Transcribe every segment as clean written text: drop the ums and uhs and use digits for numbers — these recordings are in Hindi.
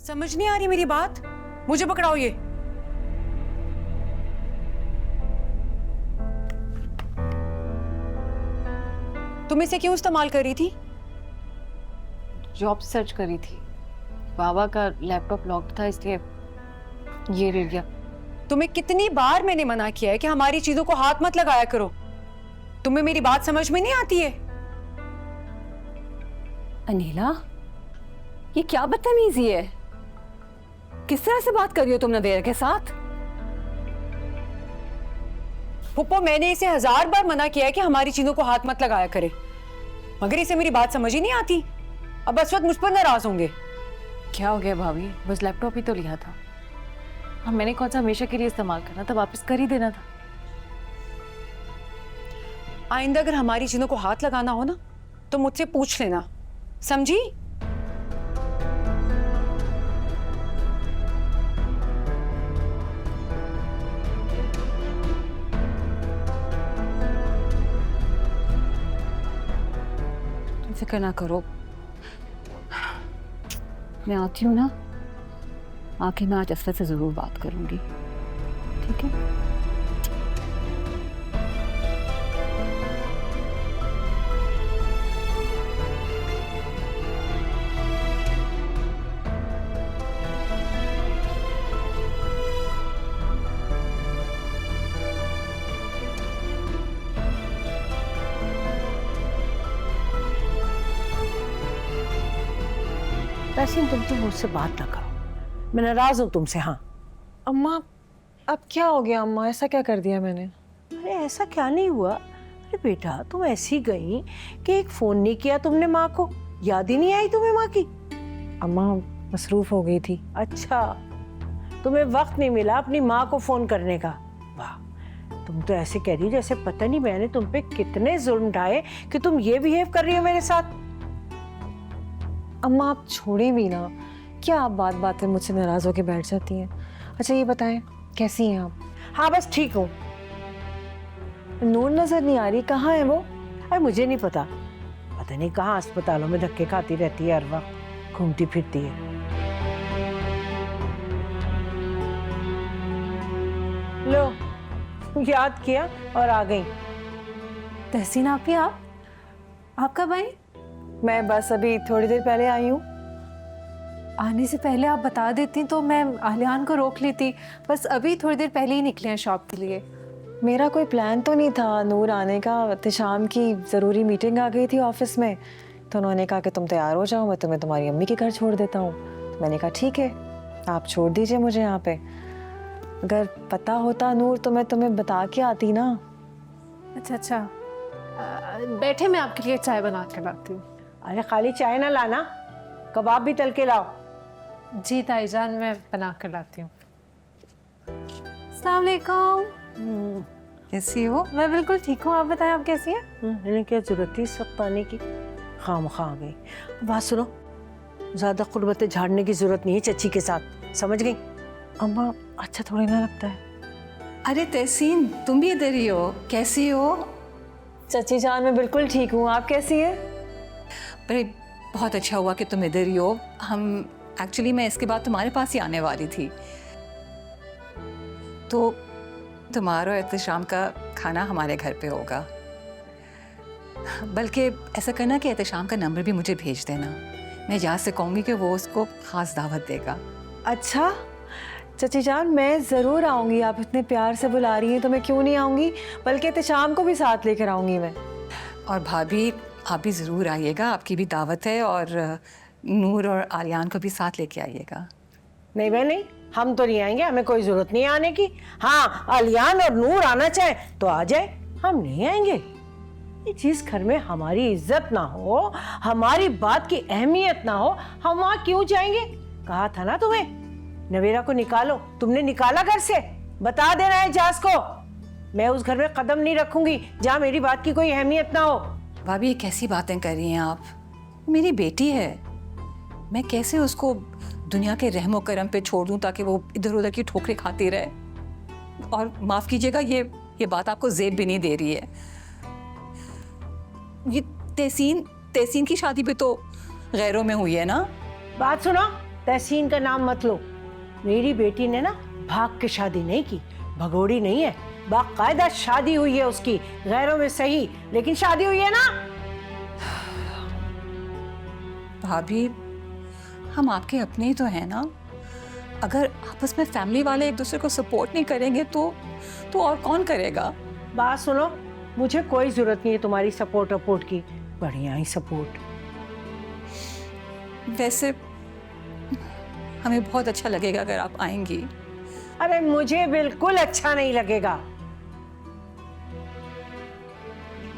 समझ नहीं आ रही मेरी बात? मुझे पकड़ाओ ये। तुम इसे क्यों इस्तेमाल कर रही थी? जॉब सर्च करी थी, बाबा का लैपटॉप लॉक था इसलिए ये ले लिया। तुम्हें कितनी बार मैंने मना किया है कि हमारी चीजों को हाथ मत लगाया करो। तुम्हें मेरी बात समझ में नहीं आती है? अनीला, ये क्या बदतमीजी है? किस तरह से बात कर रही हो तुम नवेरा के साथ? पुप्पो, मैंने इसे 1000 बार मना किया है कि हमारी चीजों को हाथ मत लगाया करे, मगर इसे मेरी बात समझ ही नहीं आती। अब इस वक्त मुझ पर नाराज होंगे। क्या हो गया भाभी? बस लैपटॉप ही तो लिया था। अब मैंने कौन सा हमेशा के लिए इस्तेमाल करना था, वापस कर ही देना था। आइंदा अगर हमारी चीजों को हाथ लगाना हो ना तो मुझसे पूछ लेना, समझी? फिक्र ना करो, मैं आती हूँ ना, आके मैं आज असफर से जरूर बात करूंगी, ठीक है? तहसीन, तुम मुझसे बात ना करो, मैं नाराज हूँ तुमसे। हाँ अम्मा, अब क्या हो गया अम्मा? ऐसा क्या कर दिया मैंने? अरे ऐसा क्या नहीं हुआ। अरे बेटा, तुम ऐसी गई कि एक फोन नहीं किया तुमने माँ को, याद ही नहीं आई तुम्हें माँ की? अम्मा मसरूफ हो गई थी। अच्छा, तुम्हें वक्त नहीं मिला अपनी माँ को फोन करने का? वाह, तुम तो ऐसे कह रही हो जैसे पता नहीं मैंने तुम पे कितने जुल्म ढाए कि तुम ये बिहेव कर रही हो मेरे साथ। अम्मा आप छोड़े भी ना, क्या आप बात बात में मुझसे नाराज होकर बैठ जाती हैं? अच्छा ये बताएं, कैसी हैं आप? हाँ बस ठीक हूँ। नूर नजर नहीं आ रही, कहाँ है वो? अरे मुझे नहीं पता, पता नहीं कहाँ अस्पतालों में धक्के खाती रहती है, हर वक्त घूमती फिरती है। लो, याद किया और आ गई। तहसीन आप कब आई? मैं बस अभी थोड़ी देर पहले आई हूँ। आने से पहले आप बता देती तो मैं आलियान को रोक लेती। बस अभी थोड़ी देर पहले ही निकले हैं शॉप के लिए। मेरा कोई प्लान तो नहीं था नूर आने का, शाम की ज़रूरी मीटिंग आ गई थी ऑफिस में, तो उन्होंने कहा कि तुम तैयार हो जाओ, मैं तुम्हें तुम्हारी अम्मी के घर छोड़ देता हूँ। तो मैंने कहा ठीक है, आप छोड़ दीजिए मुझे यहाँ पे। अगर पता होता नूर तो मैं तुम्हें बता के आती ना। अच्छा, बैठे, मैं आपके लिए चाय बना के लाती हूँ। अरे खाली चाय ना लाना, कबाब भी तल के लाओ। जी ताईजान, मैं बना कर लाती हूँ। अस्सलाम वालेकुम। कैसी हो? मैं बिल्कुल ठीक हूँ, आप बताएं आप कैसी हैं? इन्हें क्या जरूरत थी इस वक्त आने की, खामखा आ गई। बात सुनो, ज्यादा कुर्बतें झाड़ने की जरूरत नहीं है चची के साथ, समझ गई? अम्मा अच्छा थोड़ी ना लगता है। अरे तहसीन, तुम भी इधर ही हो, कैसी हो? चची जान मैं बिल्कुल ठीक हूँ, आप कैसी हैं? अरे बहुत अच्छा हुआ कि तुम इधर ही हो। एक्चुअली मैं इसके बाद तुम्हारे पास ही आने वाली थी, तो तुम्हारा और एहतशाम का खाना हमारे घर पे होगा। बल्कि ऐसा करना कि एहतशाम का नंबर भी मुझे भेज देना, मैं यहाँ से कहूँगी कि वो उसको ख़ास दावत देगा। अच्छा चची जान, मैं ज़रूर आऊँगी, आप इतने प्यार से बुला रही हैं तो मैं क्यों नहीं आऊँगी, बल्कि एहतशाम को भी साथ लेकर आऊँगी मैं। और भाभी आप भी ज़रूर आइएगा, आपकी भी दावत है, और नूर और आलियान को भी साथ लेके आइएगा। नहीं बहन नहीं, हम तो नहीं आएंगे, हमें कोई जरूरत नहीं आने की। हाँ, आलियान और नूर आना चाहे तो आ जाए, हम नहीं आएंगे। जिस घर में हमारी इज्जत ना हो, हमारी बात की अहमियत ना हो, हम वहां क्यों जाएंगे? कहा था ना तुम्हें, नवेरा को निकालो, तुमने निकाला घर से? बता देना है जास को, मैं उस घर में कदम नहीं रखूंगी जहां मेरी बात की कोई अहमियत ना हो। भाभी ये कैसी बातें कर रही हैं आप? मेरी बेटी है, मैं कैसे उसको दुनिया के रहमो करम पे छोड़ दूं ताकि वो इधर उधर की ठोकरें खाती रहे? और माफ़ कीजिएगा, ये बात आपको ज़ेब भी नहीं दे रही है। ये तहसीन की शादी भी तो गैरों में हुई है ना? बात सुनो, तहसीन का नाम मत लो। मेरी बेटी ने ना भाग के शादी नहीं की, भगोड़ी नहीं है, बाकायदा शादी हुई है उसकी, गैरों में सही, लेकिन शादी हुई है ना। भाभी, हम आपके अपने ही तो हैं ना। अगर आपस में फैमिली वाले एक दूसरे को सपोर्ट नहीं करेंगे तो और कौन करेगा? बात सुनो, मुझे कोई जरूरत नहीं है तुम्हारी सपोर्ट वपोर्ट की, बढ़िया ही सपोर्ट। वैसे हमें बहुत अच्छा लगेगा अगर आप आएंगी। अरे मुझे बिल्कुल अच्छा नहीं लगेगा।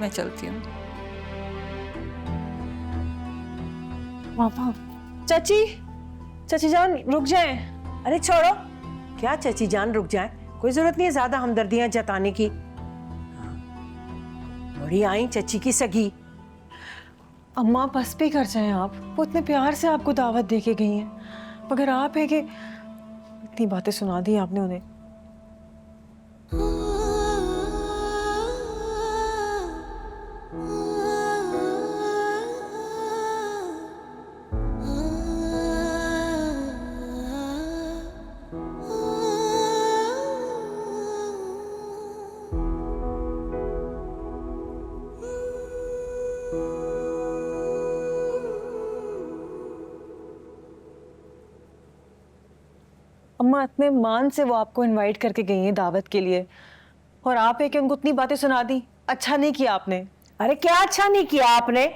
मैं चलती हूँ। पापा, चाची, चाची जान रुक जाएं। अरे छोड़ो, क्या चाची जान रुक जाए, कोई जरूरत नहीं है ज्यादा हमदर्दियां जताने की। बड़ी आई चची की सगी। अम्मा बस पे कर जाएं आप, वो इतने प्यार से आपको दावत दे के गई हैं, मगर आप है कि इतनी बातें सुना दी आपने उन्हें। अम्मा इतने मान से वो आपको इनवाइट करके गई हैं दावत के लिए, और आप है कि उनको इतनी बातें सुना दी। अच्छा नहीं किया आपने। अरे क्या अच्छा नहीं किया आपने,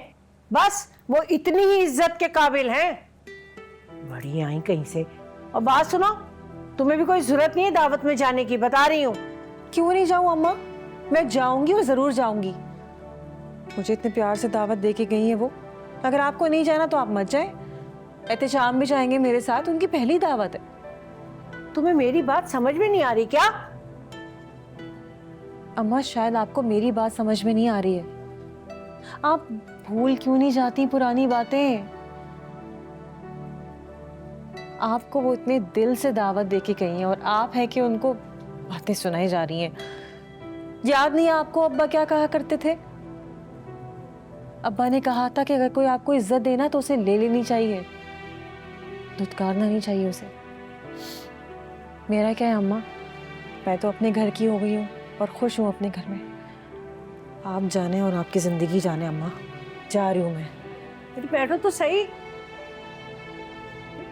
बस वो इतनी ही इज्जत के काबिल हैं। बड़ी आई कहीं से। और बात सुनो, तुम्हें भी कोई जरूरत नहीं है दावत में जाने की, बता रही हूँ। क्यों नहीं जाऊं अम्मा, मैं जाऊंगी और जरूर जाऊंगी। मुझे इतने प्यार से दावत दे के गई है वो। अगर आपको नहीं जाना तो आप मत जाए, एहतशाम भी जाएंगे मेरे साथ, उनकी पहली दावत है। तुम्हें मेरी बात समझ में नहीं आ रही क्या? अम्मा शायद आपको मेरी बात समझ में नहीं आ रही है। आप भूल क्यों नहीं जाती पुरानी बातें? आपको वो इतने दिल से दावत देके गई हैं और आप है कि उनको बातें सुनाई जा रही हैं। याद नहीं है आपको अब्बा क्या कहा करते थे? अब्बा ने कहा था कि अगर कोई आपको इज्जत देना तो उसे ले लेनी चाहिए, धुतकारना नहीं चाहिए उसे। मेरा क्या है अम्मा, मैं तो अपने घर की हो गई हूँ और खुश हूँ अपने घर में। आप जाने और आपकी जिंदगी जाने अम्मा, जा रही हूँ मैं। अरे बैठो तो सही।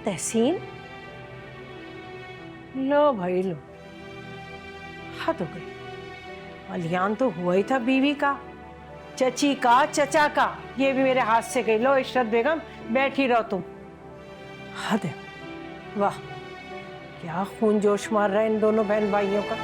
तहसीन, लो भाई लो, हद हो गई। अलियान तो हुआ ही था बीवी का, चची का, चचा का, ये भी मेरे हाथ से गई। लो इशरत बेगम, बैठी रहो तुम। हद है, वाह क्या खून जोश मार रहा है इन दोनों बहन भाइयों का।